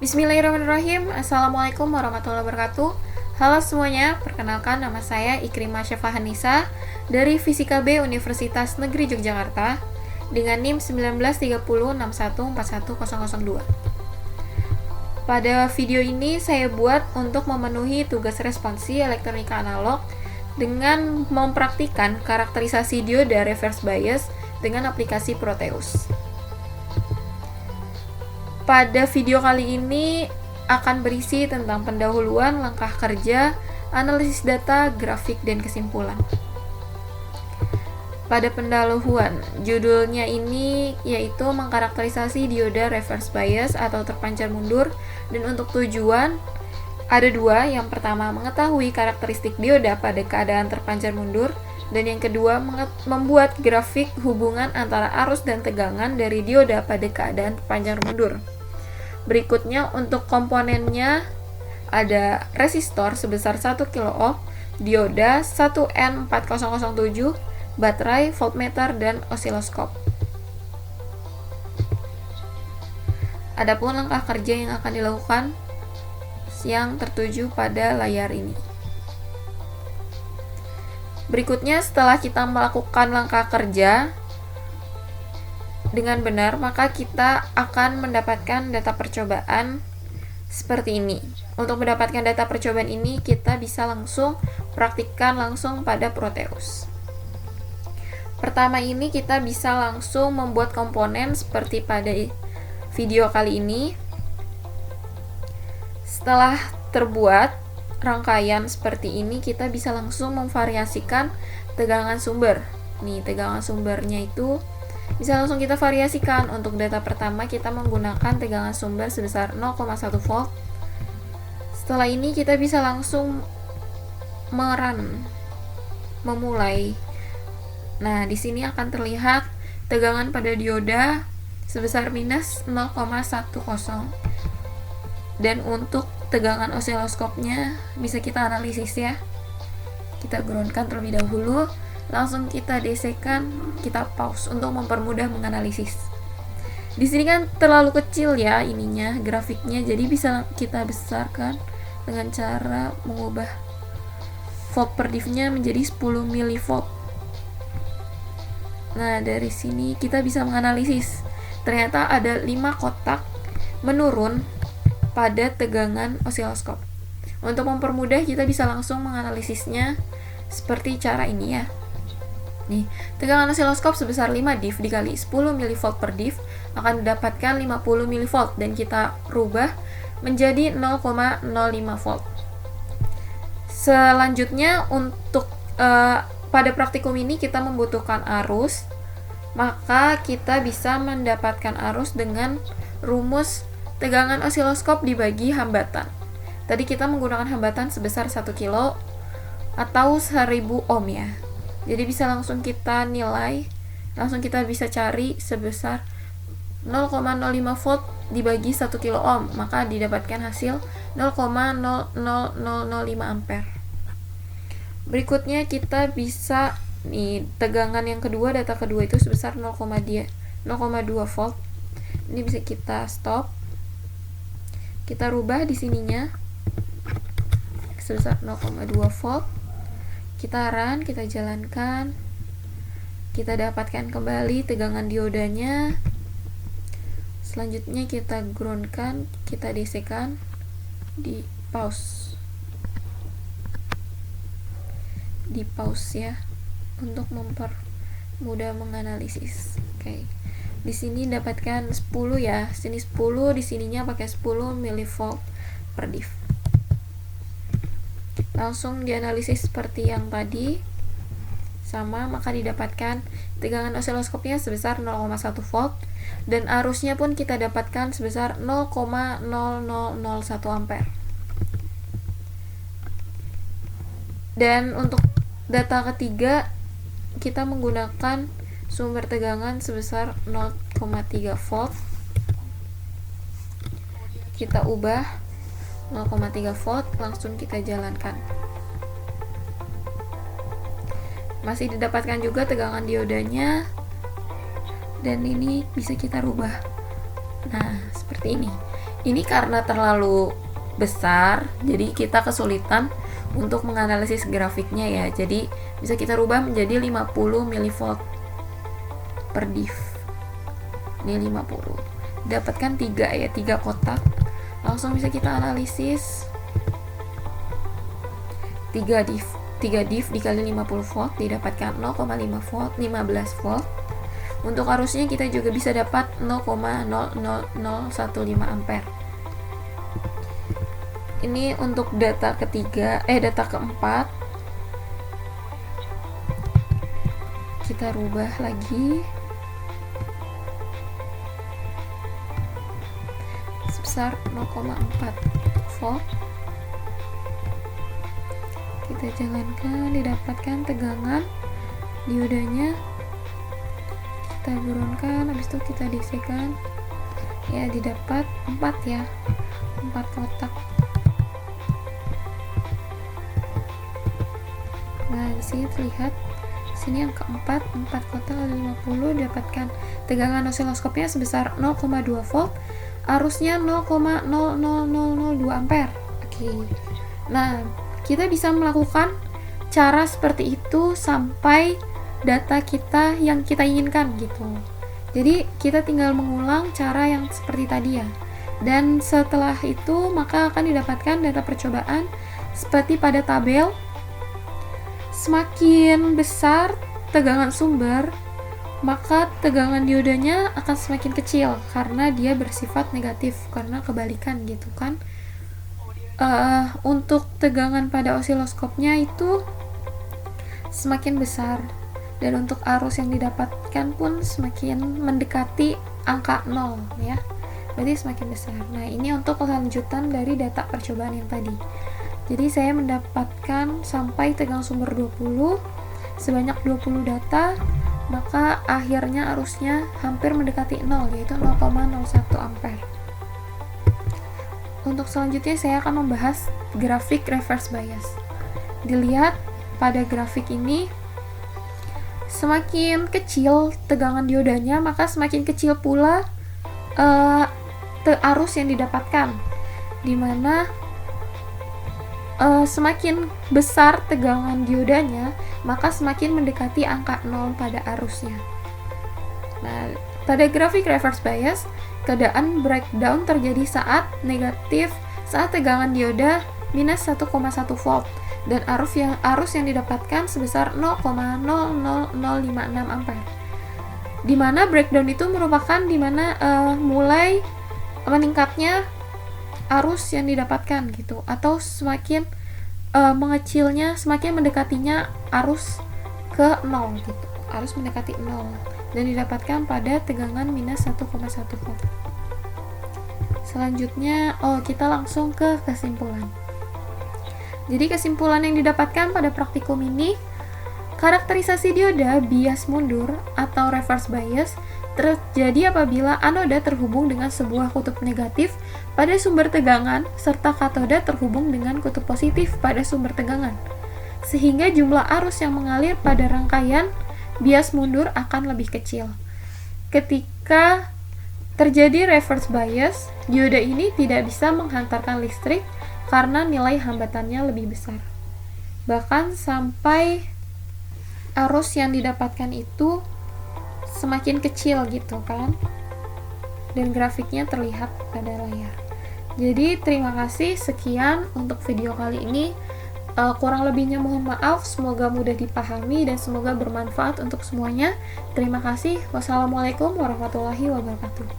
Bismillahirrahmanirrahim. Assalamualaikum warahmatullahi wabarakatuh. Halo semuanya, perkenalkan nama saya Ikrimah Syafahanisa dari Fisika B Universitas Negeri Yogyakarta dengan NIM 193061410002. Pada video ini saya buat untuk memenuhi tugas responsi elektronika analog dengan mempraktikkan karakterisasi dioda reverse bias dengan aplikasi Proteus. Pada video kali ini akan berisi tentang pendahuluan, langkah kerja, analisis data, grafik, dan kesimpulan. Pada pendahuluan, judulnya ini yaitu mengkarakterisasi dioda reverse bias atau terpancar mundur, dan untuk tujuan ada dua. Yang pertama, mengetahui karakteristik dioda pada keadaan terpancar mundur, dan yang kedua, membuat grafik hubungan antara arus dan tegangan dari dioda pada keadaan terpancar mundur. Berikutnya untuk komponennya ada resistor sebesar 1 kilo ohm, dioda 1N4007, baterai, voltmeter, dan osiloskop. Adapun langkah kerja yang akan dilakukan yang tertuju pada layar ini. Berikutnya setelah kita melakukan langkah kerja dengan benar, maka kita akan mendapatkan data percobaan seperti ini. Untuk mendapatkan data percobaan ini, kita bisa langsung praktikkan langsung pada Proteus. Pertama ini kita bisa langsung membuat komponen seperti pada video kali ini. Setelah terbuat rangkaian seperti ini, kita bisa langsung memvariasikan tegangan sumber. Nih, tegangan sumbernya itu bisa langsung kita variasikan. Untuk data pertama kita menggunakan tegangan sumber sebesar 0,1 volt. Setelah ini kita bisa langsung memulai. Nah, di sini akan terlihat tegangan pada dioda sebesar minus 0,10. Dan untuk tegangan osiloskopnya bisa kita analisis ya. Kita groundkan terlebih dahulu. Langsung kita DC-kan, kita pause untuk mempermudah menganalisis. Di sini kan terlalu kecil ya ininya, grafiknya, jadi bisa kita besarkan dengan cara mengubah volt per diff-nya menjadi 10 mV. Nah, dari sini kita bisa menganalisis. Ternyata ada 5 kotak menurun pada tegangan osiloskop. Untuk mempermudah kita bisa langsung menganalisisnya seperti cara ini ya. Nih, tegangan osiloskop sebesar 5 diff dikali 10 mV per diff akan mendapatkan 50 mV dan kita rubah menjadi 0,05 volt. Selanjutnya untuk pada praktikum ini kita membutuhkan arus, maka kita bisa mendapatkan arus dengan rumus tegangan osiloskop dibagi hambatan. Tadi kita menggunakan hambatan sebesar 1 kilo atau 1000 ohm ya. Jadi bisa langsung kita nilai, langsung kita bisa cari sebesar 0,05 volt dibagi 1 kilo ohm, maka didapatkan hasil 0,00005 ampere. Berikutnya kita bisa nih tegangan yang kedua, data kedua itu sebesar 0,2 volt. Ini bisa kita stop. Kita rubah di sininya sebesar 0,2 volt. Kita run, kita jalankan, kita dapatkan kembali tegangan diodanya. Selanjutnya kita groundkan, kita DC-kan, di pause ya, untuk mempermudah menganalisis. Oke. Di sini dapatkan 10 ya, sini 10, di sininya pakai 10 mV per diff. Langsung dianalisis seperti yang tadi sama, maka didapatkan tegangan osiloskopnya sebesar 0,1 volt dan arusnya pun kita dapatkan sebesar 0,0001 ampere. Dan untuk data ketiga kita menggunakan sumber tegangan sebesar 0,3 volt. Kita ubah 0,3 volt, langsung kita jalankan. Masih didapatkan juga tegangan diodanya, dan ini bisa kita rubah. Nah, seperti ini. Ini karena terlalu besar, jadi kita kesulitan untuk menganalisis grafiknya ya. Jadi bisa kita rubah menjadi 50 mV per div. Ini 50. Dapatkan 3 ya, 3 kotak. Langsung bisa kita analisis. 3 div dikali 50 volt didapatkan 0,5 volt, 15 volt. Untuk arusnya kita juga bisa dapat 0,00015 ampere. Ini untuk data keempat. Kita rubah lagi. Sebesar 0,4 volt. Kita jalankan, didapatkan tegangan diodanya. Kita turunkan, habis itu kita DC-kan. Ya, didapat 4 ya. 4 kotak. Nah, di sini terlihat sini yang keempat, 4 kotak ada 50, dapatkan tegangan osiloskopnya sebesar 0,2 volt, arusnya 0,00002 ampere. Oke. Nah, kita bisa melakukan cara seperti itu sampai data kita yang kita inginkan gitu. Jadi kita tinggal mengulang cara yang seperti tadi ya. Dan setelah itu maka akan didapatkan data percobaan seperti pada tabel. Semakin besar tegangan sumber, maka tegangan diodanya akan semakin kecil karena dia bersifat negatif, karena kebalikan gitu kan. Untuk tegangan pada osiloskopnya itu semakin besar, dan untuk arus yang didapatkan pun semakin mendekati angka 0 ya, berarti semakin besar. Nah, ini untuk kelanjutan dari data percobaan yang tadi. Jadi saya mendapatkan sampai tegangan sumber 20 sebanyak 20 data, maka akhirnya arusnya hampir mendekati 0, yaitu 0,01 ampere. Untuk selanjutnya saya akan membahas grafik reverse bias. Dilihat pada grafik ini, semakin kecil tegangan diodanya, maka semakin kecil pula arus yang didapatkan, dimana semakin besar tegangan diodanya, maka semakin mendekati angka 0 pada arusnya. Nah, pada grafik reverse bias, keadaan breakdown terjadi saat tegangan dioda minus 1,1 volt dan arus yang didapatkan sebesar 0,00056 ampere. Dimana breakdown itu merupakan dimana mulai meningkatnya arus yang didapatkan gitu, atau semakin mengecilnya, semakin mendekatinya arus ke 0 gitu, arus mendekati 0 dan didapatkan pada tegangan minus 1,1 volt. Selanjutnya kita langsung ke kesimpulan. Jadi kesimpulan yang didapatkan pada praktikum ini, karakterisasi dioda bias mundur atau reverse bias terjadi apabila anoda terhubung dengan sebuah kutub negatif pada sumber tegangan serta katoda terhubung dengan kutub positif pada sumber tegangan, sehingga jumlah arus yang mengalir pada rangkaian bias mundur akan lebih kecil. Ketika terjadi reverse bias, dioda ini tidak bisa menghantarkan listrik karena nilai hambatannya lebih besar. Bahkan sampai arus yang didapatkan itu semakin kecil gitu kan, dan grafiknya terlihat pada layar. Jadi terima kasih, sekian untuk video kali ini. Kurang lebihnya mohon maaf, semoga mudah dipahami dan semoga bermanfaat untuk semuanya. Terima kasih. Wassalamualaikum warahmatullahi wabarakatuh.